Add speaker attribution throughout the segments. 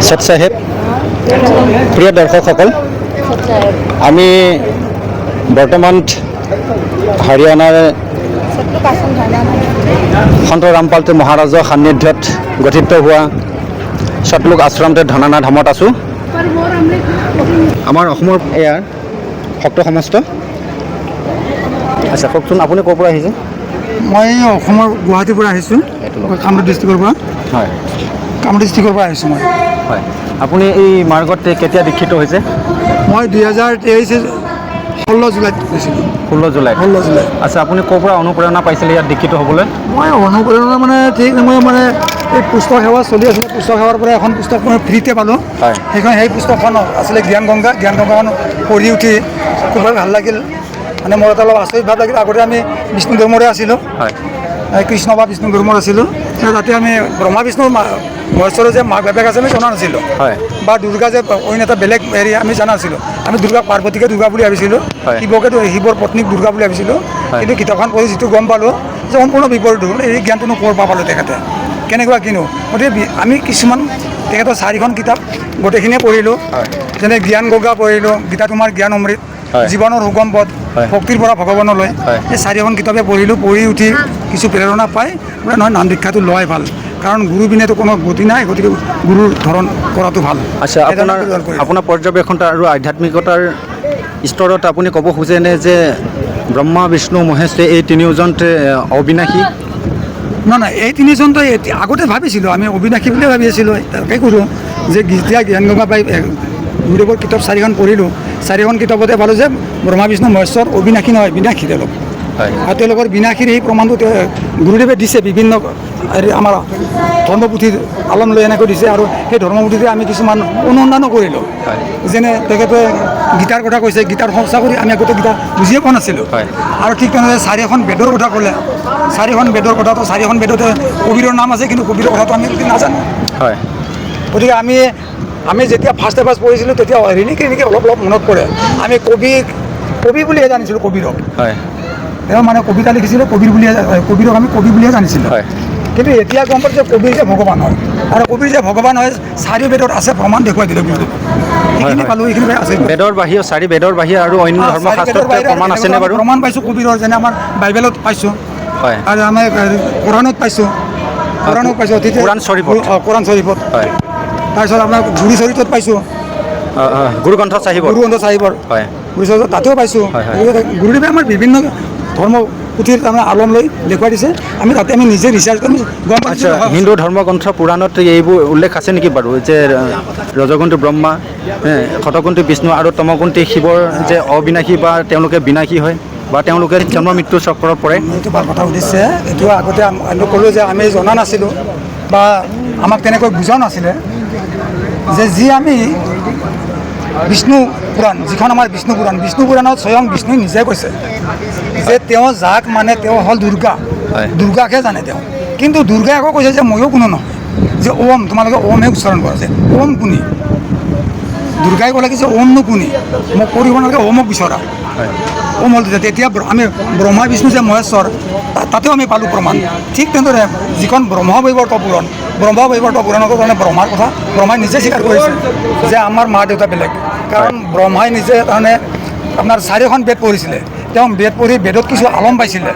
Speaker 1: সত সাহেব প্ৰিয় দৰ্শকসকল আমি বৰ্তমান হাৰিয়ানাৰ সন্ত ৰামপালতে মহাৰাজৰ সান্নিধ্যত গঠিত হোৱা সতলোক আশ্ৰমতে ধনানা ধামত আছোঁ। আমাৰ অসমৰ এয়া ভক্ত সমাজ। আচ্ছা কওকচোন আপুনি ক'ৰ পৰা আহিছে?
Speaker 2: মই অসমৰ গুৱাহাটীৰ পৰা আহিছোঁ, কামৰূপ ডিষ্ট্ৰিক্টৰ পৰা।
Speaker 1: হয়,
Speaker 2: কামৰূপ ডিষ্ট্ৰিক্টৰ পৰা আহিছোঁ মই।
Speaker 1: হয়, আপুনি এই মাৰ্গত কেতিয়া দীক্ষিত হৈছে?
Speaker 2: মই 2023 16 জুলাইত গৈছিলোঁ।
Speaker 1: 16 জুলাই।
Speaker 2: 16 জুলাই।
Speaker 1: আচ্ছা আপুনি ক'ৰ পৰা অনুপ্ৰেৰণা পাইছিলে ইয়াত দীক্ষিত হ'বলৈ?
Speaker 2: মই অনুপ্ৰেৰণা মানে ঠিক মই মানে এই পুস্তক সেৱা চলি আছিলে, পুস্তক সেৱাৰ পৰা এখন পুস্তক মই ফ্ৰীতে পালোঁ।
Speaker 1: হয়,
Speaker 2: সেই পুস্তকখন আছিলে জ্ঞান গংগাখন পঢ়ি উঠি খুব ভাল লাগিল। মানে মোৰ এটা অলপ আচৰিত ভাৱ লাগিল। আগতে আমি বিষ্ণু ধৰ্মৰে আছিলোঁ,
Speaker 1: হয়,
Speaker 2: কৃষ্ণ বা বিষ্ণু ধৰ্মৰ আছিলোঁ। তাতে আমি ব্ৰহ্মা বিষ্ণু মহেশ্বৰৰ যে মাক বাপেক আছে আমি জনা নাছিলোঁ,
Speaker 1: হয়,
Speaker 2: বা দুৰ্গা যে অইন এটা বেলেগ হেৰি আমি জনা নাছিলোঁ। আমি দুৰ্গা পাৰ্বতীকে দুৰ্গা বুলি ভাবিছিলোঁ, শিৱকে শিৱৰ পত্নীক দুৰ্গা বুলি ভাবিছিলোঁ। কিন্তু কিতাপখন পঢ়ি যিটো গম পালোঁ যে সম্পূৰ্ণ বিপৰীত হ'ল। এই জ্ঞানটোনো ক'ৰ পৰা পালোঁ তেখেতে, কেনেকুৱা কিনো। গতিকে আমি কিছুমান তেখেতৰ 4খন কিতাপ গোটেইখিনিয়ে পঢ়িলোঁ। যেনে জ্ঞান গংগা পঢ়িলোঁ, গীতা তোমাৰ জ্ঞান অমৃত, জীৱনৰ সুগম পথ, ভক্তিৰ পৰা ভগৱানলৈ, এই 4খন কিতাপে পঢ়িলোঁ। পঢ়ি উঠি কিছু প্ৰেৰণা পাই বোলে নহয় নাম দীক্ষাটো লোৱাই ভাল, কাৰণ গুৰু বিনেতো কোনো গতি নাই, গতিকে গুৰুৰ ধৰণ কৰাটো ভাল।
Speaker 1: আচ্ছা আপোনাৰ পৰ্যবেক্ষণতা আৰু আধ্যাত্মিকতাৰ স্তৰত আপুনি ক'ব খোজেনে যে ব্ৰহ্মা বিষ্ণু মহেশ এই তিনিওজনতে অবিনাশী?
Speaker 2: নাই, এই তিনিজনটো আগতে ভাবিছিলোঁ আমি অবিনাশী বুলিয়ে ভাবি আছিলোঁ। তাকে কৰোঁ যে যেতিয়া জ্ঞান গংগা পাই গুৰুদেৱৰ কিতাপ 4খন পঢ়িলোঁ, 4খন কিতাপতে পালোঁ যে ব্ৰহ্মা বিষ্ণু মহেশ্বৰ অবিনাশী নহয়, বিনাশী তেওঁলোক। আৰু তেওঁলোকৰ বিনাশীৰ এই প্ৰমাণটো গুৰুদেৱে দিছে বিভিন্ন আমাৰ ধৰ্মপুথিৰ আলম লৈ এনেকৈ দিছে। আৰু সেই ধৰ্মপুথিতে আমি কিছুমান অনুসন্ধানো কৰিলোঁ। যেনে তেখেতে গীতাৰ কথা কৈছে, গীতাৰ সঁচা কৰি আমি আগতে গীতা বুজিয়ে পোৱা নাছিলোঁ। আৰু ঠিক তেনেদৰে 4খন বেদৰ কথা ক'লে, 4খন বেদৰ কথাটো 4খন বেদতে কবিৰৰ নাম আছে, কিন্তু কবিৰৰ কথাটো আমি নাজানো। গতিকে আমি যেতিয়া ফাৰ্ষ্ট পঢ়িছিলোঁ তেতিয়া ৰিণিকি অলপ মনত পৰে। আমি কবি বুলিহে জানিছিলোঁ কবিৰক। তেওঁ মানে কবিতা লিখিছিলে, কবিৰক আমি কবি বুলিহে জানিছিলোঁ। কিন্তু এতিয়া গম পাইছোঁ যে কবিৰ যে ভগৱান হয়, আৰু কবিৰ যে ভগৱান হয় 4 বেদত আছে, প্ৰমাণ দেখুৱাই দিলে গুৰুদেৱে। এইখিনি পালোঁ, এইখিনি আছে।
Speaker 1: বেদৰ বাহিৰে 4 বেদৰ বাহিৰে আৰু অন্য ধৰ্মশাস্ত্ৰত প্ৰমাণ আছেনে বাৰু?
Speaker 2: প্ৰমাণ পাইছোঁ কবিৰৰ, যেনে আমাৰ বাইবেলত পাইছোঁ, আৰু আমাৰ কোৰাণত পাইছোঁ, কোৰাণ চৰিফত। তাৰপিছত আপোনাৰ গুৰু চৰিত্ৰত পাইছোঁ,
Speaker 1: গুৰু গ্ৰন্থ চাহিবৰ
Speaker 2: তাতেও পাইছোঁ। গুৰুদেৱে আমাৰ বিভিন্ন ধৰ্ম পুথিৰ তাৰমানে আলম লৈ দেখুৱাই দিছে। তাতে আমি নিজে ৰিচাৰ্চ কৰি গম পাইছোঁ।
Speaker 1: হিন্দু ধৰ্মগ্ৰন্থ পুৰাণত এইবোৰ উল্লেখ আছে নেকি বাৰু, যে ৰজগুণটো ব্ৰহ্মা, শতগুণটো বিষ্ণু আৰু তমগুণটো শিৱৰ যে অবিনাশী বা তেওঁলোকে বিনাশী হয়, বা তেওঁলোকে জন্ম মৃত্যু চক্ৰত পৰে?
Speaker 2: এইটো ভাল কথা সুধিছে। এইটো আগতে আমি ক'লোঁ যে আমি জনা নাছিলোঁ, বা আমাক তেনেকৈ বুজাও নাছিলে, যে যি আমি বিষ্ণু পুৰাণ, যিখন আমাৰ বিষ্ণু পুৰাণত স্বয়ং বিষ্ণুই নিজে কৈছে যে তেওঁ যাক মানে তেওঁ হ'ল দুৰ্গা, দুৰ্গাকহে জানে তেওঁ। কিন্তু দুৰ্গাই আকৌ কৈছে যে ময়ো কোনো নহয়, যে ওম, তোমালোকে ওমহে উচ্চাৰণ কৰা, যে ওম কোনি। দুৰ্গাই ক'লে কি যে ওমনো কোনি, মোক কৰিব নালাগে, ওমক বিচৰা। ওম হ'ল তেতিয়া আমি ব্ৰহ্মা বিষ্ণু যে মহেশ্বৰ, তাতেও আমি পালোঁ প্ৰমাণ। ঠিক তেনেদৰে যিখন ব্ৰহ্মবৈৱৰ্ত পুৰাণতো তাৰমানে ব্ৰহ্মাৰ কথা ব্ৰহ্মাই নিজে স্বীকাৰ কৰিছে যে আমাৰ মা দেউতা বেলেগ, কাৰণ ব্ৰহ্মাই নিজে তাৰমানে আপোনাৰ 4খন বেদ পঢ়িছিলে। তেওঁ বেদ পঢ়ি বেদত কিছু আলম পাইছিলে,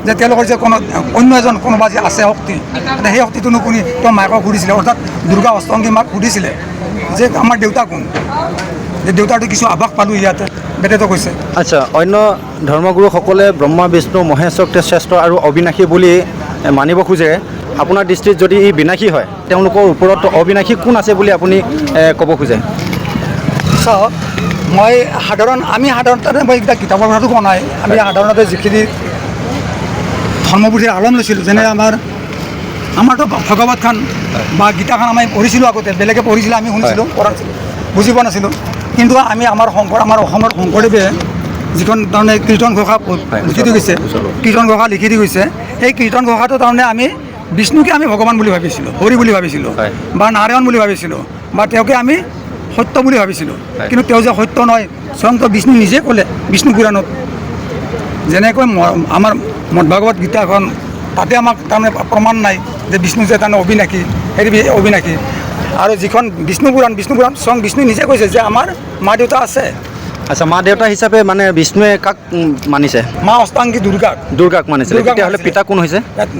Speaker 2: যে তেওঁলোকৰ যে অন্য এজন কোনোবা যে আছে শক্তি, সেই শক্তিটোনো কোনি তেওঁ মাকক সুধিছিলে, অৰ্থাৎ দুৰ্গা অষ্টংগী মাক সুধিছিলে যে আমাৰ দেউতা কোন, যে দেউতাৰটো কিছু আভাস পালোঁ ইয়াতে বেদেতো কৈছে।
Speaker 1: আচ্ছা, অন্য ধৰ্মগুৰুসকলে ব্ৰহ্মা বিষ্ণু মহেশকে শ্ৰেষ্ঠ আৰু অবিনাশী বুলি মানিব খোজে। আপোনাৰ দৃষ্টিত যদি ই বিনাশী হয়, তেওঁলোকৰ ওপৰত অবিনাশী কোন আছে বুলি আপুনি ক'ব খোজে?
Speaker 2: চাওক, আমি সাধাৰণতে মই এইকেইটা কিতাপৰ কথাটো কোৱা নাই, আমি সাধাৰণতে যিখিনি ধৰ্মপুথিৰ আলম লৈছিলোঁ, যেনে আমাৰতো ভগৱত খান বা গীতাখন আমি পঢ়িছিলোঁ আগতে, বেলেগে পঢ়িছিলে, আমি শুনিছিলোঁ, বুজি পোৱা নাছিলোঁ। কিন্তু আমাৰ অসমৰ শংকৰদেৱে যিখন তাৰমানে কীৰ্তন ঘোষা লিখি দি গৈছে, সেই কীৰ্তন ঘোষাটো তাৰমানে আমি বিষ্ণুকে আমি ভগৱান বুলি ভাবিছিলোঁ, হৰি বুলি ভাবিছিলোঁ, বা নাৰায়ণ বুলি ভাবিছিলোঁ, বা তেওঁকে আমি সত্য বুলি ভাবিছিলোঁ। কিন্তু তেওঁ যে সত্য নহয়, স্বয়ং বিষ্ণু নিজে ক'লে বিষ্ণু পুৰাণত। যেনেকৈ আমাৰ মদভাগৱত গীতাখন, তাতে আমাক তাৰমানে প্ৰমাণ নাই যে বিষ্ণু যে তাৰমানে অবিনাশী, অবিনাশী। আৰু যিখন বিষ্ণু পুৰাণ স্বয়ং বিষ্ণু নিজে কৈছে যে আমাৰ মা দেউতা আছে।
Speaker 1: আচ্ছা, মা দেউতা হিচাপে মানে বিষ্ণুৱে কাক মানিছে?
Speaker 2: মা অষ্টাংগী
Speaker 1: দুৰ্গাক মানিছিলে। তেতিয়াহ'লে পিতা কোন হৈছে?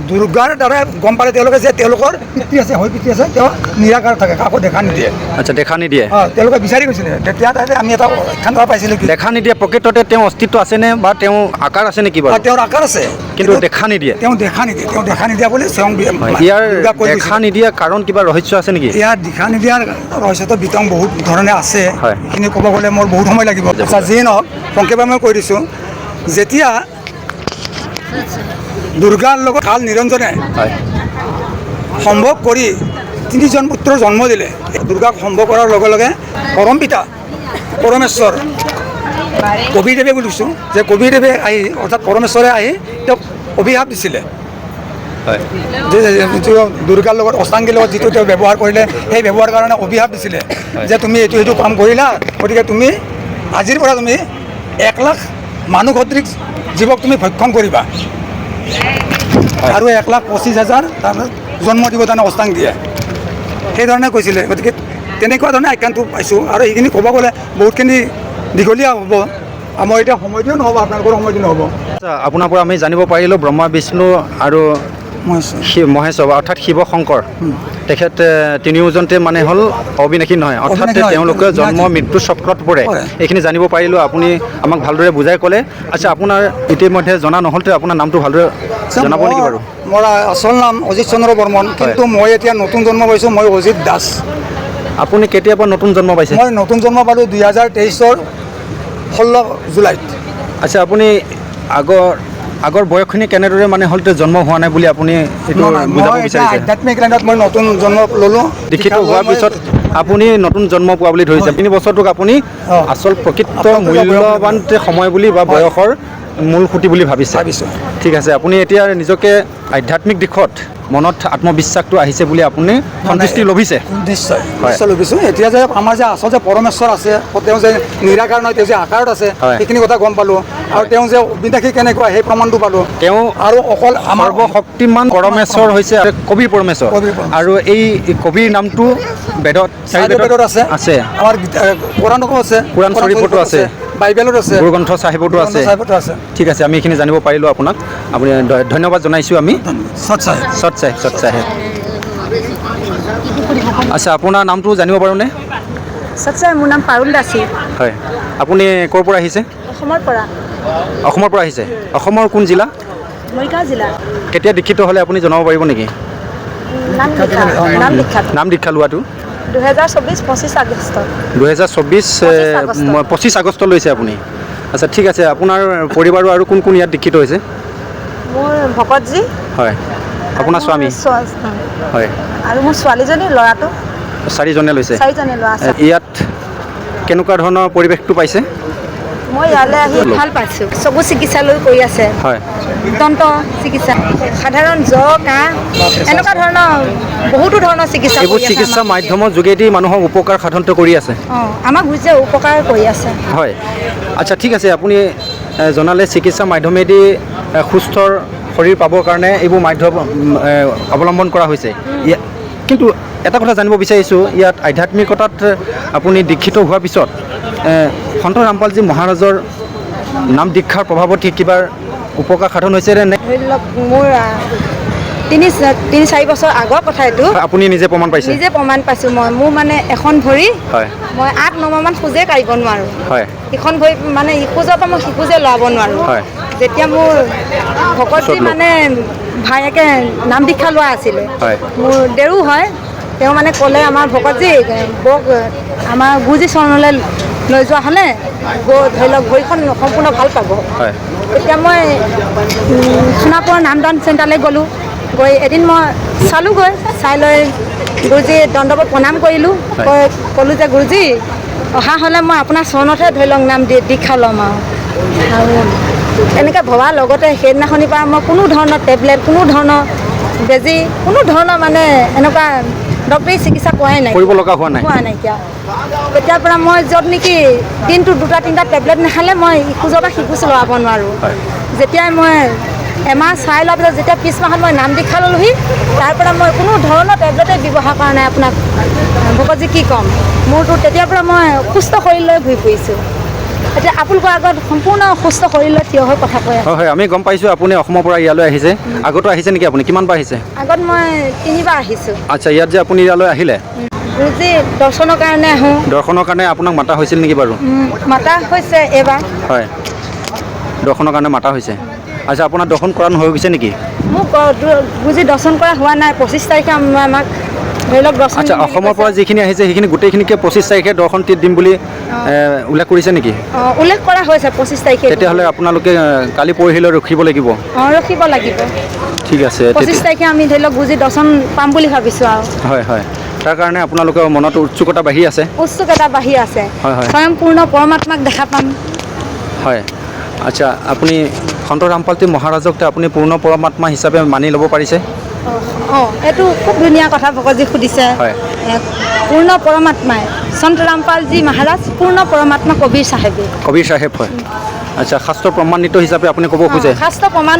Speaker 2: দুৰ্গাৰ দ্বাৰা গম পালে তেওঁলোকে যে তেওঁলোকৰ পিতৃ আছে, পিতৃ আছে, তেওঁ নিৰাকাৰ থাকে, কাকো দেখা নিদিয়ে।
Speaker 1: আচ্ছা, দেখা নিদিয়ে।
Speaker 2: তেওঁলোকে বিচাৰি গৈছিলে। তেতিয়া তাতে আমি এটা উত্থান পাইছিলোঁ কি
Speaker 1: দেখা নিদিয়ে। প্ৰকৃততে তেওঁ অস্তিত্ব আছেনে বা তেওঁ আকাৰ আছে নেকি বাৰু?
Speaker 2: তেওঁৰ আকাৰ আছে,
Speaker 1: কিন্তু দেখা নিদিয়ে।
Speaker 2: তেওঁ দেখা নিদিয়া বুলি স্বয়ং
Speaker 1: ইয়াৰ দেখা নিদিয়া কাৰণ কিবা ৰহস্য আছে নেকি?
Speaker 2: ইয়াৰ দেখা নিদিয়াৰ ৰহস্যটো বিতং বহুত ধৰণে আছে।
Speaker 1: হয়।
Speaker 2: সেইখিনি ক'ব গ'লে মোৰ বহুত সময় লাগিব। আচ্ছা, যিয়ে নহওক সংক্ষেপে মই কৈ দিছোঁ। যেতিয়া দুৰ্গাৰ লগত কাল নিৰঞ্জনে সম্ভৱ কৰি 3জন পুত্ৰৰ জন্ম দিলে। দুৰ্গাক সম্ভৱ কৰাৰ লগে লগে পৰম পিতা পৰমেশ্বৰ কবিৰদেৱে বুলিছোঁ যে কবিৰদেৱে আহি অৰ্থাৎ পৰমেশ্বৰে আহি তেওঁক অভিশাপ দিছিলে। যে দুৰ্গাৰ লগত অষ্টাংগীৰ লগত যিটো তেওঁ ব্যৱহাৰ কৰিলে, সেই ব্যৱহাৰৰ কাৰণে অভিশাপ দিছিলে যে তুমি এইটো কাম কৰিলা, গতিকে তুমি আজিৰ পৰা তুমি 1 লাখ মানুহ সদৃশ জীৱক তুমি ভক্ষণ কৰিবা আৰু 1,25,000 তাৰপিছত জন্ম দিব তাৰমানে অষ্টাংগীয়ে, সেইধৰণে কৈছিলে। গতিকে তেনেকুৱা ধৰণে আখ্যানটো পাইছোঁ। আৰু এইখিনি ক'ব গ'লে বহুতখিনি দীঘলীয়া হ'ব। মই এতিয়া সময়টোও নহ'ব, আপোনালোকৰ সময়টো নহ'ব।
Speaker 1: আপোনাৰ পৰা আমি জানিব পাৰিলোঁ ব্ৰহ্মা বিষ্ণু আৰু মহেশ্বৰ অৰ্থাৎ শিৱ শংকৰ, তেখেত তিনিওজনতে মানে হ'ল অবিনাশী নহয়, অৰ্থাৎ তেওঁলোকে জন্ম মৃত্যু চক্ৰত পৰে। এইখিনি জানিব পাৰিলোঁ। আপুনি আমাক ভালদৰে বুজাই ক'লে। আচ্ছা, আপোনাৰ ইতিমধ্যে জনা নহ'লতে আপোনাৰ নামটো ভালদৰে জনাব নেকি বাৰু?
Speaker 2: মোৰ আচল নাম অজিত চন্দ্ৰ বৰ্মন, কিন্তু মই এতিয়া নতুন জন্ম পাইছোঁ, মই অজিত দাস।
Speaker 1: আপুনি কেতিয়াৰ পৰা নতুন জন্ম পাইছে?
Speaker 2: মই নতুন জন্ম পালোঁ 2023 16 জুলাইত।
Speaker 1: আচ্ছা, আপুনি আগৰ বয়সখিনি কেনেদৰে মানে হ'লতে জন্ম হোৱা নাই বুলি আপুনি এইটো বুজাব বিচাৰিছে?
Speaker 2: আধ্যাত্মিক লাইনত মই নতুন জন্ম ল'লোঁ।
Speaker 1: দীক্ষিত হোৱাৰ পিছত আপুনি নতুন জন্ম পোৱা বুলি ধৰিছে। 3 বছৰটোক আপুনি আচল প্ৰকৃত মূল্যৱান সময় বুলি বা বয়সৰ মূল খুঁটি বুলি ভাবিছোঁ। ঠিক আছে, আপুনি এতিয়া নিজকে আধ্যাত্মিক দিশত মনত আত্মবিশ্বাসটো আহিছে বুলি আপুনি সন্তুষ্টি লভিছে?
Speaker 2: নিশ্চয় লভিছোঁ। এতিয়া যে আমাৰ যে আচল যে পৰমেশ্বৰ আছে, তেওঁ যে নিৰাকাৰ নহয়, তেওঁ যে আকাৰত আছে, সেইখিনি কথা গম পালোঁ। আৰু তেওঁ যে অবিনাশী কেনেকুৱা সেই প্ৰমাণটো পালোঁ।
Speaker 1: তেওঁ
Speaker 2: আৰু অকল আমাৰ
Speaker 1: সৰ্বশক্তিমান পৰমেশ্বৰ হৈছে কবিৰ পৰমেশ্বৰ। আৰু এই কবিৰ নামটো বেদত আছে, আমাৰ কোৰাণতো আছে, কোৰাণ শৰীফতো আছে, বাইবেলত আছে, গুৰু গ্ৰন্থ চাহিবতো আছে। ঠিক আছে, আমি এইখিনি জানিব পাৰিলোঁ আপোনাক। আপুনি ধন্যবাদ জনাইছোঁ আমি। সৎ চাহেব। আচ্ছা, আপোনাৰ নামটো জানিব পাৰোঁনে?
Speaker 3: সৎ চাহেব, মোৰ নাম পাৰুল দাসী।
Speaker 1: হয়, আপুনি ক'ৰ পৰা আহিছে? অসমৰ পৰা আহিছে। অসমৰ কোন জিলা?
Speaker 3: মৰিগাঁও জিলা।
Speaker 1: কেতিয়া দীক্ষিত হ'লে আপুনি জনাব পাৰিব নেকি? নাম দীক্ষা লোৱাটো
Speaker 3: 2024 25 আগষ্ট।
Speaker 1: 25 আগষ্ট লৈছে আপুনি? আচ্ছা, ঠিক আছে। আপোনাৰ পৰিবাৰৰ আৰু কোন কোন ইয়াত দীক্ষিত হৈছে?
Speaker 3: মোৰ ভকতজী।
Speaker 1: হয়, আপোনাৰ স্বামী? হয়।
Speaker 3: আৰু মোৰ ছোৱালীজনী, ল'ৰাটো।
Speaker 1: 4জনে লৈছে?
Speaker 3: 4জনে ল'ৰা আছে।
Speaker 1: ইয়াত কেনেকুৱা ধৰণৰ পৰিৱেশটো পাইছে?
Speaker 3: মই ইয়ালৈ আহি ভাল পাইছোঁ। চকু চিকিৎসালয় কৰি আছে।
Speaker 1: হয়।
Speaker 3: দন্ত চিকিৎসা, সাধাৰণ জ্বৰ, কাহ, এনেকুৱা ধৰণৰ বহুতো ধৰণৰ চিকিৎসা।
Speaker 1: এইবোৰ চিকিৎসা মাধ্যমৰ যোগেদি মানুহক উপকাৰ সাধন কৰি আছে।
Speaker 3: আমাক বুজি উপকাৰ কৰি আছে।
Speaker 1: হয়। আচ্ছা, ঠিক আছে। আপুনি জনালে চিকিৎসা মাধ্যমেদি সুস্থ শৰীৰ পাবৰ কাৰণে এইবোৰ মাধ্যম অৱলম্বন কৰা হৈছে। কিন্তু এটা কথা জানিব বিচাৰিছোঁ, ইয়াত আধ্যাত্মিকতাত আপুনি দীক্ষিত হোৱাৰ পিছত সন্ত ৰামপালজী মহাৰাজৰ নাম দীক্ষাৰ প্ৰভাৱত কিবা উপকাৰ সাধন হৈছে নে?
Speaker 3: ধৰি লওক, মোৰ 3-4 বছৰ আগৰ কথা এইটো।
Speaker 1: আপুনি নিজে প্ৰমাণ পাইছে?
Speaker 3: নিজে প্ৰমাণ পাইছোঁ। মোৰ মানে এখন ভৰি মই 8-9 মাহ খোজে কাঢ়িব নোৱাৰোঁ।
Speaker 1: হয়। ইখন
Speaker 3: ভৰি মানে ইখোজৰ পৰা মই সিখোজে লৰাব নোৱাৰোঁ।
Speaker 1: হয়।
Speaker 3: যেতিয়া মোৰ ভকতজী মানে ভায়েকে নাম দীক্ষা লোৱা আছিলে, মোৰ দেৰো হয়, তেওঁ মানে ক'লে আমাৰ ভকতজী বৌক আমাৰ গুৰুজী চৰণলৈ লৈ যোৱা হ'লে ধৰি লওক ভৰিখন সম্পূৰ্ণ ভাল পাব। তেতিয়া মই সোণাপুৰৰ নামদান চেণ্টাৰলৈ গ'লোঁ। গৈ এদিন মই চালোঁগৈ, চাই লৈ গুৰুজী দণ্ডৱত প্ৰণাম কৰিলোঁ। ক'লোঁ যে গুৰুজী, অহা হ'লে মই আপোনাৰ চৰণতহে ধৰি লওক নাম দীক্ষা ল'ম। আৰু এনেকৈ ভবাৰ লগতে সেইদিনাখনিৰ পৰা মই কোনো ধৰণৰ টেবলেট, কোনো ধৰণৰ বেজী, কোনো ধৰণৰ মানে এনেকুৱা ডক্টৰী চিকিৎসা কৰাই নাই,
Speaker 1: কৰিব লগা হোৱা
Speaker 3: নাইকিয়া। তেতিয়াৰ পৰা মই য'ত নেকি দিনটো 2-3টা টেবলেট নাখালে মই ইখোজৰ পৰা সিখোজ লৰাব নোৱাৰোঁ। যেতিয়াই মই এমাহ চাই লোৱাৰ পিছত যেতিয়া পিছ মাহত মই নাম দীক্ষা ল'লোহি, তাৰ পৰা মই কোনো ধৰণৰ টেবলেটেই ব্যৱহাৰ কৰা নাই। আপোনাক ভকতজি কি ক'ম মোৰতো তেতিয়াৰ পৰা মই সুস্থ শৰীৰ লৈ ঘূৰি ফুৰিছোঁ এতিয়া আপোনালোকৰ আগত সম্পূৰ্ণ সুস্থ শৰীৰ লৈ থিয় হৈ কথা কৈ আছোঁ
Speaker 1: হয় হয় আমি গম পাইছোঁ আপুনি অসমৰ পৰা ইয়ালৈ আহিছে আগতো আহিছে নেকি আপুনি কিমানবাৰ আহিছে
Speaker 3: আগত মই 3বাৰ আহিছোঁ
Speaker 1: আচ্ছা ইয়াত যে আপুনি ইয়ালৈ আহিলে
Speaker 3: গুৰুজী দৰ্শনৰ কাৰণে আহোঁ
Speaker 1: দৰ্শনৰ কাৰণে আপোনাক মাতা হৈছিল নেকি বাৰু
Speaker 3: মাতা হৈছে এইবাৰ
Speaker 1: হয় দৰ্শনৰ কাৰণে মাতা হৈছে আচ্ছা আপোনাৰ দৰ্শন কৰা হৈ গৈছে নেকি
Speaker 3: মোক গুৰুজী দৰ্শন কৰা হোৱা নাই 25 তাৰিখে আমাক ধৰি লওক দৰ্শন
Speaker 1: আচ্ছা অসমৰ পৰা যিখিনি আহিছে সেইখিনি গোটেইখিনিকে 25 তাৰিখে দৰ্শন দিম বুলি উল্লেখ কৰিছে নেকি
Speaker 3: উল্লেখ কৰা হৈছে 25 তাৰিখে
Speaker 1: তেতিয়াহ'লে আপোনালোকে কালি পৰহিলৈ ৰখিব লাগিব
Speaker 3: ৰখিব লাগিব
Speaker 1: ঠিক আছে
Speaker 3: 25 তাৰিখে আমি ধৰি লওক গুৰুজী দৰ্শন পাম বুলি ভাবিছোঁ আৰু
Speaker 1: হয় হয় তাৰ কাৰণে আপোনালোকৰ মনত উৎসুকতা বাঢ়ি আছে
Speaker 3: উৎসুকতা বাঢ়ি আছে
Speaker 1: হয় হয়
Speaker 3: স্বয়ংপূৰ্ণ পৰমাত্মাক দেখা পাম
Speaker 1: হয় আচ্ছা আপুনি সন্ত ৰামপালতি মহাৰাজক আপুনি পূৰ্ণ পৰমাত্মা হিচাপে মানি ল'ব পাৰিছে
Speaker 3: এইটো খুব ধুনীয়া কথা ভকতজি সুধিছে
Speaker 1: হয়
Speaker 3: পূৰ্ণ পৰমাত্মাই সন্ত ৰামপালজী মহাৰাজ পূৰ্ণ পৰমাত্মা কবিৰ চাহেবে
Speaker 1: কবিৰ চাহেব হয় আচ্ছা শাস্ত্ৰ প্ৰমাণিত হিচাপে আপুনি ক'ব খোজে
Speaker 3: শাস্ত্ৰ প্ৰমাণ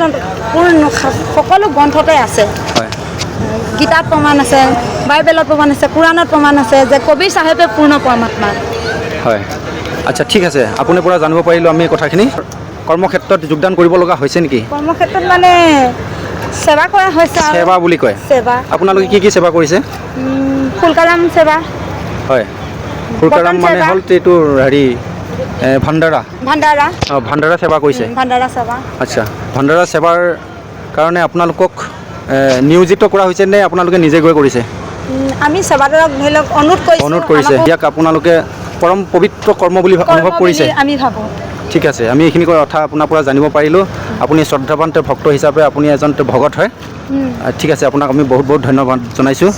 Speaker 3: সকলো গ্ৰন্থতে আছে
Speaker 1: হয়
Speaker 3: গীতাত প্ৰমাণ আছে বাইবেলত প্ৰমাণ আছে কোৰাণত প্ৰমাণ আছে যে কবিৰ চাহেবে পূৰ্ণ পৰমাত্মা
Speaker 1: হয় আচ্ছা ঠিক আছে আপোনাৰ পৰা জানিব পাৰিলোঁ আমি কথাখিনি কৰ্মক্ষেত্ৰত যোগদান কৰিব লগা হৈছে নেকি
Speaker 3: কৰ্মক্ষেত্ৰত মানে সেৱা কৰা হৈছে
Speaker 1: সেৱা বুলি কয়
Speaker 3: সেৱা
Speaker 1: আপোনালোকে কি সেৱা কৰিছে
Speaker 3: ফুলকাৰাম সেৱা
Speaker 1: হয় ফুলকাৰাম মানে হ'ল এইটো হেৰি ভাণ্ডাৰা
Speaker 3: ভাণ্ডাৰা
Speaker 1: ভাণ্ডাৰা সেৱা কৰিছে
Speaker 3: ভাণ্ডাৰা সেৱা
Speaker 1: আচ্ছা ভাণ্ডাৰা সেৱাৰ কাৰণে আপোনালোকক নিয়োজিত কৰা হৈছে নে আপোনালোকে নিজে গৈ কৰিছে
Speaker 3: আমি সেৱাদাৰক ধৰি লওক
Speaker 1: অনুৰোধ কৰিছে ইয়াক আপোনালোকে পৰম পবিত্ৰ কৰ্ম বুলি অনুভৱ কৰিছে
Speaker 3: আমি ভাবোঁ
Speaker 1: ঠিক আছে আমি এইখিনি কথা আপোনাৰ পৰা জানিব পাৰিলোঁ আপুনি শ্ৰদ্ধাৱান ভক্ত হিচাপে আপুনি এজন ভকত হয় ঠিক আছে আপোনাক আমি বহুত বহুত ধন্যবাদ জনাইছোঁ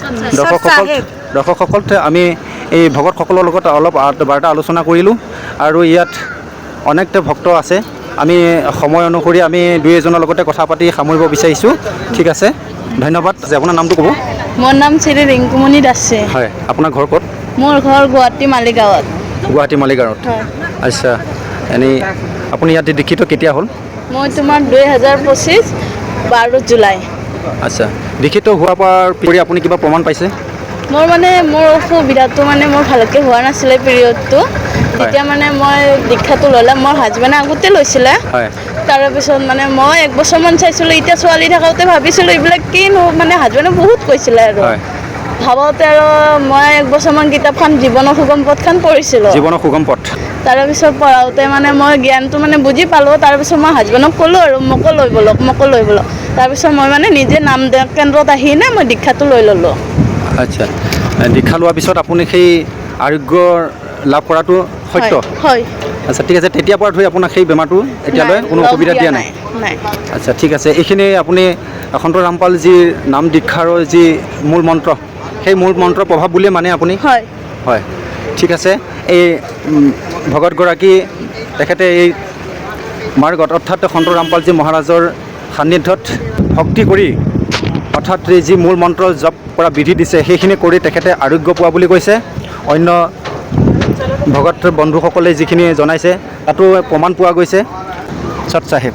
Speaker 1: দৰ্শকসকল আমি এই ভকতসকলৰ লগত অলপ বাৰ্তা আলোচনা কৰিলোঁ আৰু ইয়াত অনেকটা ভক্ত আছে আমি সময় অনুসৰি আমি দুই এজনৰ লগতে কথা পাতি সামৰিব বিচাৰিছোঁ ঠিক আছে ধন্যবাদ আপোনাৰ নামটো ক'ব
Speaker 4: মোৰ নাম শ্ৰী ৰিংকুমণি দাসে
Speaker 1: হয় আপোনাৰ ঘৰ ক'ত
Speaker 4: মোৰ ঘৰ গুৱাহাটী মালিগাঁৱত
Speaker 1: গুৱাহাটী মালিগাঁৱত আচ্ছা এনেই আপুনি ইয়াত দীক্ষিত কেতিয়া হ'ল
Speaker 4: মই তোমাৰ 2025 12 জুলাই
Speaker 1: আচ্ছা দীক্ষিত হোৱাৰ পৰা আপুনি কিবা প্ৰমাণ পাইছে
Speaker 4: মোৰ মানে মোৰ অসুবিধাটো মানে মোৰ ভালকৈ হোৱা নাছিলে পিৰিয়ডটো তেতিয়া মানে মই দীক্ষাটো ল'লে মোৰ হাজবেণ্ডে আগতে লৈছিলে
Speaker 1: হয়
Speaker 4: তাৰপিছত মানে মই 1 বছৰমান চাইছিলোঁ এতিয়া ছোৱালী থাকোঁতে ভাবিছিলোঁ এইবিলাক কিনো মানে হাজবেণ্ডে বহুত কৈছিলে আৰু ভাবতে আৰু মই 1 বছৰমান কিতাপখন জীৱনৰ সুগম পথখন পঢ়িছিলোঁ
Speaker 1: জীৱনৰ সুগম পথ
Speaker 4: তাৰপিছত পঢ়াওঁতে মানে মই জ্ঞানটো মানে বুজি পালোঁ তাৰপিছত মই হাজবেণ্ডক ক'লোঁ আৰু মোকো লৈ ব'লক তাৰপিছত মই মানে নিজে নাম কেন্দ্ৰত আহিনে মই দীক্ষাটো লৈ ল'লোঁ
Speaker 1: আচ্ছা দীক্ষা লোৱাৰ পিছত আপুনি সেই আৰোগ্য লাভ কৰাটো সত্য
Speaker 4: হয়
Speaker 1: আচ্ছা ঠিক আছে তেতিয়াৰ পৰা ধৰি আপোনাক সেই বেমাৰটো এতিয়ালৈ কোনো অসুবিধা দিয়া নাই আচ্ছা ঠিক আছে এইখিনি আপুনি সন্ত ৰামপালজীৰ নাম দীক্ষাৰ যি মূল মন্ত্ৰ সেই মূল মন্ত্ৰৰ প্ৰভাৱ বুলিয়ে মানে আপুনি
Speaker 4: হয়
Speaker 1: হয় ঠিক আছে এই ভকতগৰাকী তেখেতে এই মাৰ্গত অৰ্থাৎ সন্ত ৰামপালজী মহাৰাজৰ সান্নিধ্যত ভক্তি কৰি অৰ্থাৎ যি মূল মন্ত্ৰ জপ কৰা বিধি দিছে সেইখিনি কৰি তেখেতে আৰোগ্য পোৱা বুলি কৈছে অন্য ভকত বন্ধুসকলে যিখিনি জনাইছে তাতো প্ৰমাণ পোৱা গৈছে সৎ চাহেব